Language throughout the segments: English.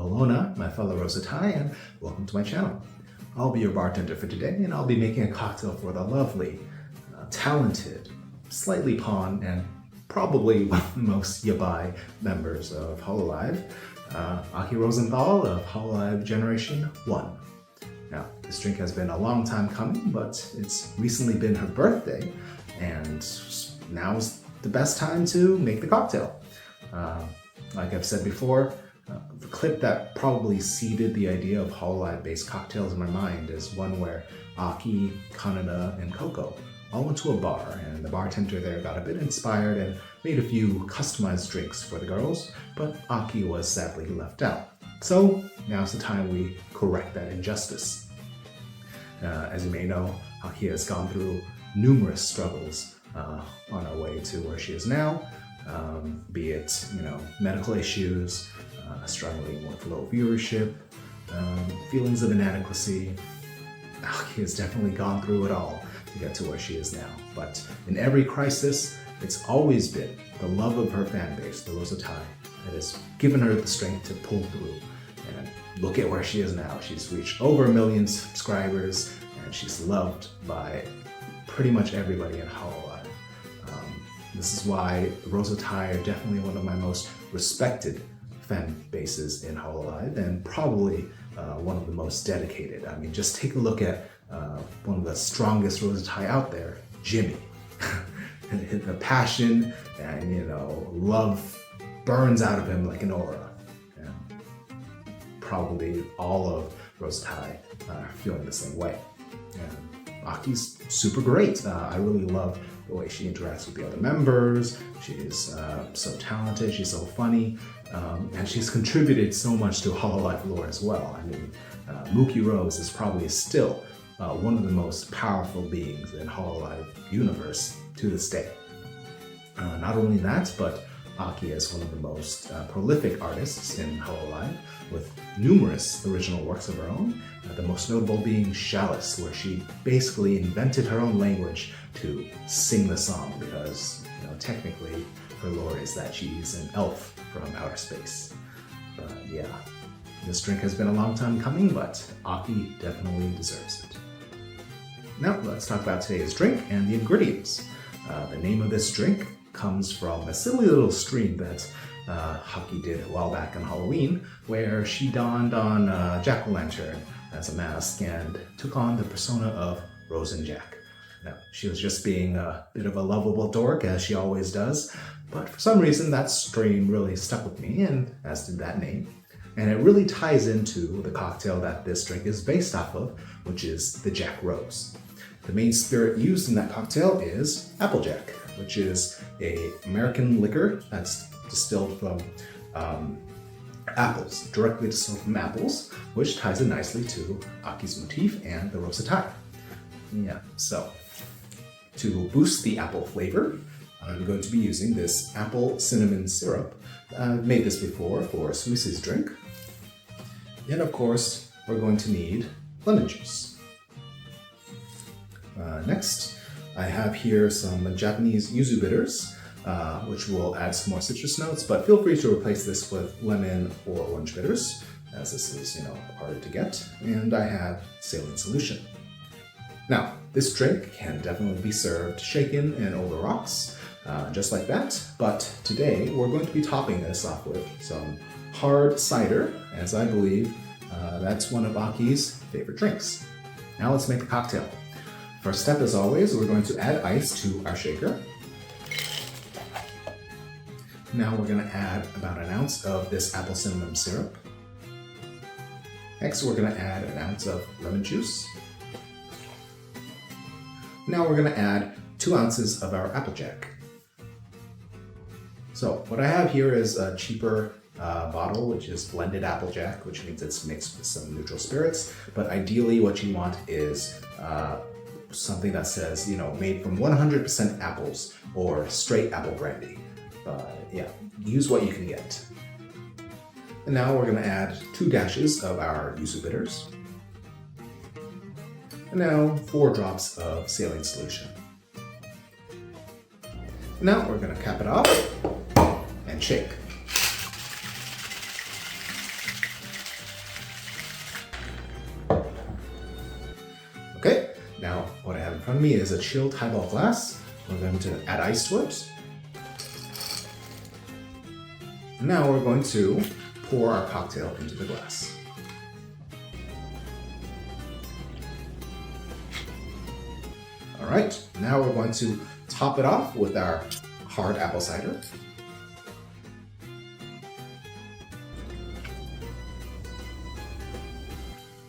Alona, my fellow Rosetai, and welcome to my channel. I'll be your bartender for today, and I'll be making a cocktail for the lovely, talented, slightly pawn, and probably one of the most yabai members of HoloLive, Aki Rosenthal of HoloLive Generation 1. Now, this drink has been a long time coming, but it's recently been her birthday, and now's the best time to make the cocktail. Like I've said before, the clip that probably seeded the idea of HoloLive-based cocktails in my mind is one where Aki, Kanada, and Coco all went to a bar, and the bartender there got a bit inspired and made a few customized drinks for the girls, but Aki was sadly left out. So now's the time we correct that injustice. As you may know, Aki has gone through numerous struggles on her way to where she is now, be it, medical issues, struggling with low viewership, feelings of inadequacy. Aki has definitely gone through it all to get to where she is now. But in every crisis, it's always been the love of her fan base, the Rosetai, that has given her the strength to pull through. And look at where she is now. She's reached over 1 million subscribers, and she's loved by pretty much everybody in HoloLive. This is why the Rosetai are definitely one of my most respected fan bases in HoloLive, and probably one of the most dedicated. I mean, just take a look at one of the strongest Rosetai out there, Jimmy. The passion and love burns out of him like an aura. And probably all of Rosetai are feeling the same way. And Aki's super great. I really love the way she interacts with the other members. She's so talented, she's so funny, and she's contributed so much to HoloLive lore as well. I mean, Mukirose is probably still one of the most powerful beings in HoloLive universe to this day. Not only that, but Aki is one of the most prolific artists in HoloLive, with numerous original works of her own, the most notable being Chalice, where she basically invented her own language to sing the song, because technically her lore is that she's an elf from outer space. But yeah, this drink has been a long time coming, but Aki definitely deserves it. Now let's talk about today's drink and the ingredients. The name of this drink comes from a silly little stream that Aki did a while back on Halloween, where she donned on a jack-o'-lantern as a mask and took on the persona of Rosenjack. Now, she was just being a bit of a lovable dork, as she always does, but for some reason that stream really stuck with me, and as did that name. And it really ties into the cocktail that this drink is based off of, which is the Jack Rose. The main spirit used in that cocktail is Applejack, which is an American liquor that's distilled from apples, directly distilled from apples, which ties in nicely to Aki's motif and the Rosetai. Yeah, so to boost the apple flavor, I'm going to be using this apple cinnamon syrup. I've made this before for Suisi's drink. And of course, we're going to need lemon juice. Next, I have here some Japanese Yuzu Bitters, which will add some more citrus notes, but feel free to replace this with lemon or orange bitters, as this is, harder to get. And I have saline solution. Now, this drink can definitely be served shaken and over rocks, just like that, but today we're going to be topping this off with some hard cider, as I believe that's one of Aki's favorite drinks. Now let's make the cocktail. First step, as always, we're going to add ice to our shaker. Now we're going to add about 1 ounce of this apple cinnamon syrup. Next, we're going to add 1 ounce of lemon juice. Now we're going to add 2 ounces of our Applejack. So what I have here is a cheaper bottle, which is blended Applejack, which means it's mixed with some neutral spirits. But ideally what you want is something that says, made from 100% apples or Straight Apple Brandy. Yeah, use what you can get. And now we're going to add 2 dashes of our Yuzu Bitters. And now 4 drops of saline solution. Now we're going to cap it off and shake. front of me is a chilled highball glass. We're going to add ice to it. Now we're going to pour our cocktail into the glass. All right, now we're going to top it off with our hard apple cider.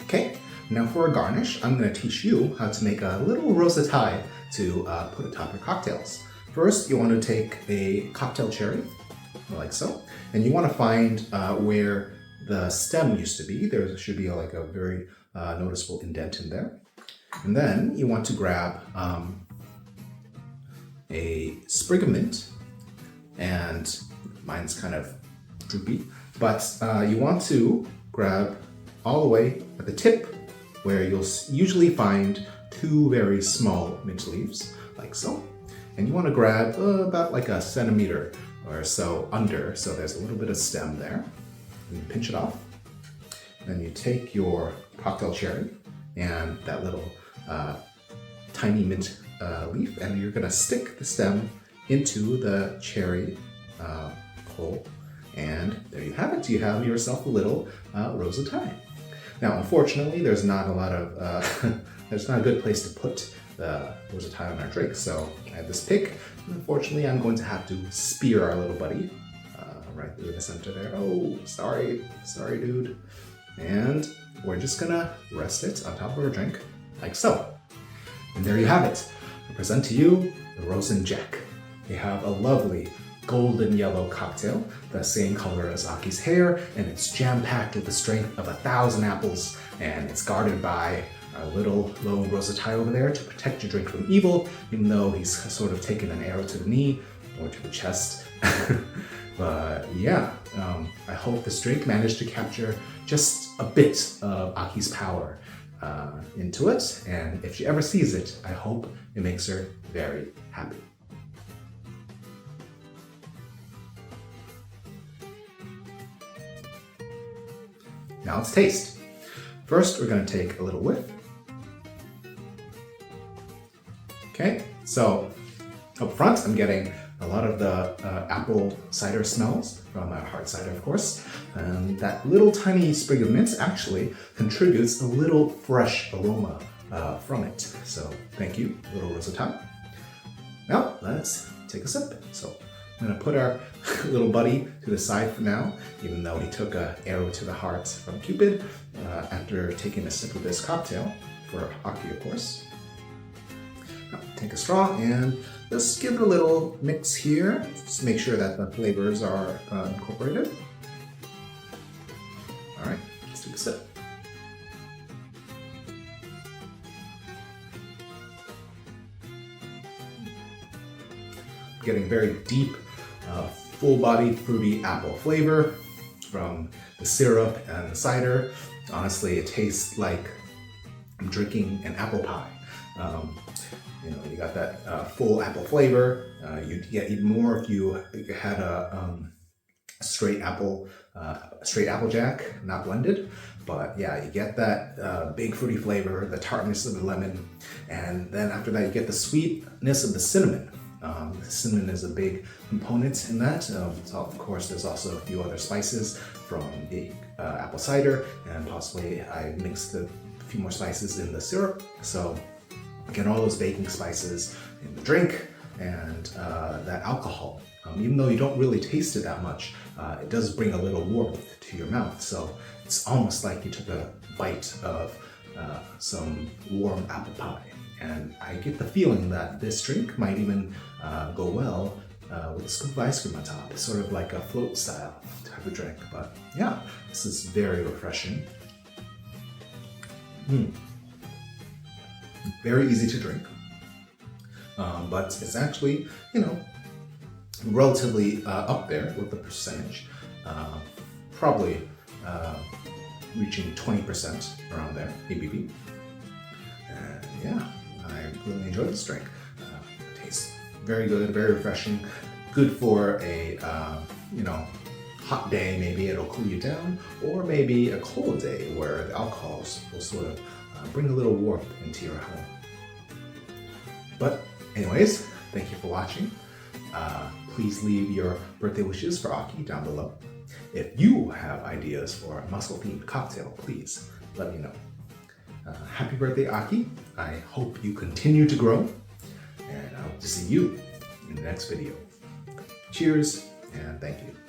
Okay, now for a garnish, I'm going to teach you how to make a little Rosetai to put atop your cocktails. First, you want to take a cocktail cherry, like so, and you want to find where the stem used to be. There should be like a very noticeable indent in there. And then you want to grab a sprig of mint, and mine's kind of droopy, but you want to grab all the way at the tip where you'll usually find 2 very small mint leaves, like so. And you want to grab about like a centimeter or so under, so there's a little bit of stem there. And you pinch it off. Then you take your cocktail cherry and that little tiny mint leaf, and you're gonna stick the stem into the cherry hole. And there you have it. You have yourself a little Rosetai. Now, unfortunately, there's not a lot of, there's not a good place to put the Rosetai on our drink. So I have this pick. Unfortunately, I'm going to have to spear our little buddy right through the center there. Oh, sorry, dude. And we're just gonna rest it on top of our drink, like so. And there you have it. I present to you the Rosenjack. We have a lovely golden yellow cocktail, the same color as Aki's hair, and it's jam-packed with the strength of 1,000 apples, and it's guarded by our little lone Rosetai over there to protect your drink from evil, even though he's sort of taken an arrow to the knee or to the chest. But yeah, I hope this drink managed to capture just a bit of Aki's power into it, and if she ever sees it, I hope it makes her very happy. Now let's taste. First, we're going to take a little whiff. Okay, so up front, I'm getting a lot of the apple cider smells from hard cider, of course. And that little tiny sprig of mint actually contributes a little fresh aroma from it. So thank you, little Rosetai. Now let's take a sip. So I'm gonna put our little buddy to the side for now, even though he took an arrow to the heart from Cupid after taking a sip of this cocktail, for Aki, of course. Now, take a straw and just give it a little mix here, just make sure that the flavors are incorporated. All right, let's take a sip. Getting very deep, full-bodied, fruity apple flavor from the syrup and the cider. Honestly, it tastes like I'm drinking an apple pie. You know, you got that full apple flavor. You'd get even more if you had a straight Applejack, not blended. But yeah, you get that big fruity flavor, the tartness of the lemon, and then after that you get the sweetness of the cinnamon. The cinnamon is a big component in that. So of course, there's also a few other spices from the apple cider, and possibly I mixed a few more spices in the syrup. So again, all those baking spices in the drink, and that alcohol. Even though you don't really taste it that much, it does bring a little warmth to your mouth. So it's almost like you took a bite of some warm apple pie. And I get the feeling that this drink might even go well with a scoop of ice cream on top. It's sort of like a float style type of drink. But yeah, this is very refreshing. Very easy to drink. But it's actually, you know, relatively up there with the percentage. Probably reaching 20% around there, ABV. And yeah, I really enjoy this drink. It tastes very good, very refreshing. Good for a, you know, hot day, maybe it'll cool you down, or maybe a cold day where the alcohols will sort of bring a little warmth into your home. But anyways, thank you for watching. Please leave your birthday wishes for Aki down below. If you have ideas for a muscle-themed cocktail, please let me know. Happy birthday, Aki. I hope you continue to grow, and I hope to see you in the next video. Cheers, and thank you.